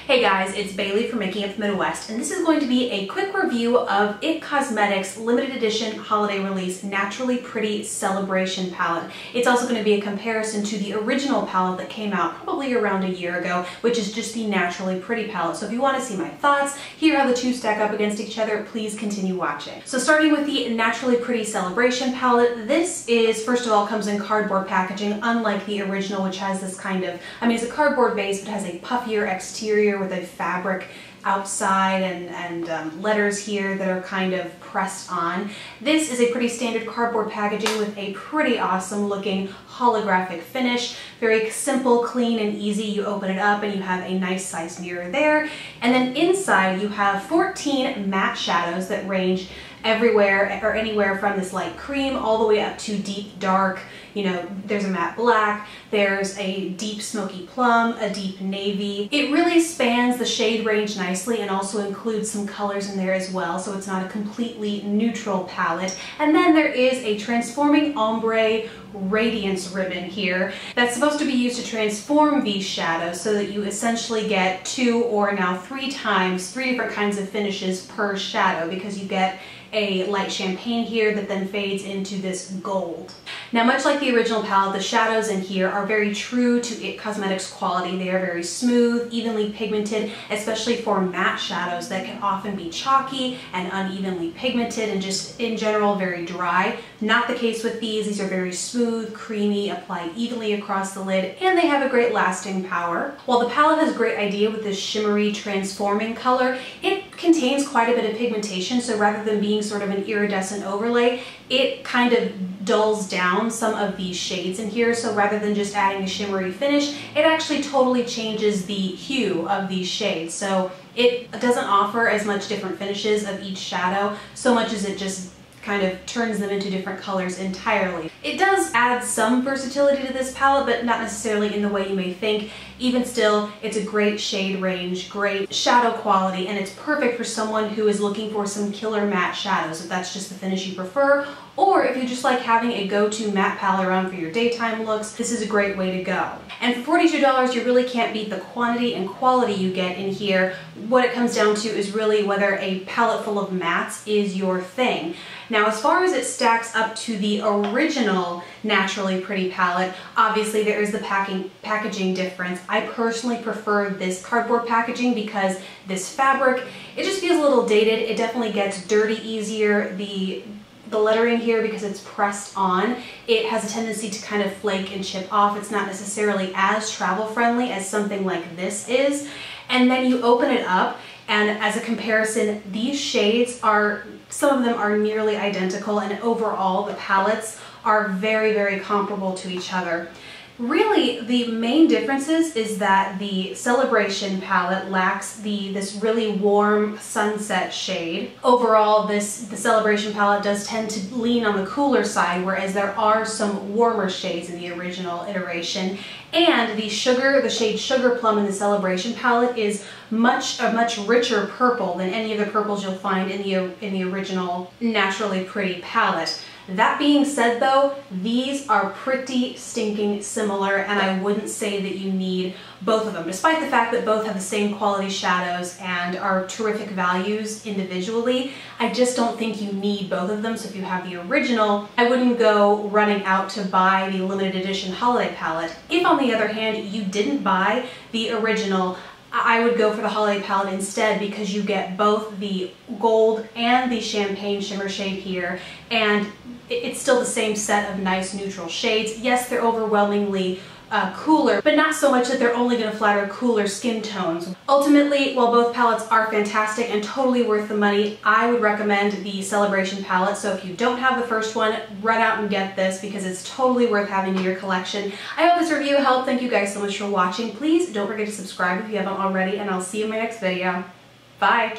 Hey guys, it's Bailey from Making It the Midwest, and this is going to be a quick review of IT Cosmetics limited edition holiday release Naturally Pretty Celebration palette. It's also going to be a comparison to the original palette that came out probably around a year ago, which is just the Naturally Pretty palette. So if you want to see my thoughts, hear how the two stack up against each other, please continue watching. So starting with the Naturally Pretty Celebration palette, this is, first of all, comes in cardboard packaging, unlike the original, which has this kind of, it's a cardboard base, but has a puffier exterior with a fabric outside and letters here that are kind of pressed on. This is a pretty standard cardboard packaging with a pretty awesome looking holographic finish. Very simple, clean, and easy. You open it up and you have a nice sized mirror there. And then inside you have 14 matte shadows that range everywhere or anywhere from this light cream all the way up to deep dark. There's a matte black, there's a deep smoky plum, a deep navy. It really spans the shade range nicely and also includes some colors in there as well, so it's not a completely neutral palette. And then there is a transforming ombre radiance ribbon here that's supposed to be used to transform these shadows so that you essentially get 2 or now 3 different kinds of finishes per shadow, because you get a light champagne here that then fades into this gold. Now, much like the original palette, the shadows in here are very true to IT Cosmetics quality. They are very smooth, evenly pigmented, especially for matte shadows that can often be chalky and unevenly pigmented and just in general very dry. Not the case with these. These are very smooth, creamy, apply evenly across the lid, and they have a great lasting power. While the palette has a great idea with this shimmery transforming color, it contains quite a bit of pigmentation, so rather than being sort of an iridescent overlay, it kind of dulls down some of these shades in here. So rather than just adding a shimmery finish, it actually totally changes the hue of these shades. So it doesn't offer as much different finishes of each shadow so much as it just kind of turns them into different colors entirely. It does add some versatility to this palette, but not necessarily in the way you may think. Even still, it's a great shade range, great shadow quality, and it's perfect for someone who is looking for some killer matte shadows, if that's just the finish you prefer, or if you just like having a go-to matte palette around for your daytime looks, this is a great way to go. And for $42, you really can't beat the quantity and quality you get in here. What it comes down to is really whether a palette full of mattes is your thing. Now, as far as it stacks up to the original Naturally Pretty palette, obviously there is the packaging difference. I personally prefer this cardboard packaging because this fabric, it just feels a little dated. It definitely gets dirty easier. The lettering here, because it's pressed on, it has a tendency to kind of flake and chip off. It's not necessarily as travel friendly as something like this is. And then you open it up, and as a comparison, these shades are, some of them are nearly identical, and overall the palettes are very, very comparable to each other. Really, the main differences is that the Celebration palette lacks this really warm sunset shade. Overall, the Celebration palette does tend to lean on the cooler side, whereas there are some warmer shades in the original iteration. And the shade Sugar Plum in the Celebration palette is a much richer purple than any of the purples you'll find in the original Naturally Pretty palette. That being said though, these are pretty stinking similar, and I wouldn't say that you need both of them, despite the fact that both have the same quality shadows and are terrific values individually. I just don't think you need both of them. So if you have the original, I wouldn't go running out to buy the limited edition holiday palette. If on the other hand you didn't buy the original, I would go for the holiday palette instead, because you get both the gold and the champagne shimmer shade here, and it's still the same set of nice neutral shades. Yes, they're overwhelmingly cooler, but not so much that they're only going to flatter cooler skin tones. Ultimately, while both palettes are fantastic and totally worth the money, I would recommend the Celebration palette. So if you don't have the first one, run out and get this, because it's totally worth having in your collection. I hope this review helped. Thank you guys so much for watching. Please don't forget to subscribe if you haven't already, and I'll see you in my next video. Bye!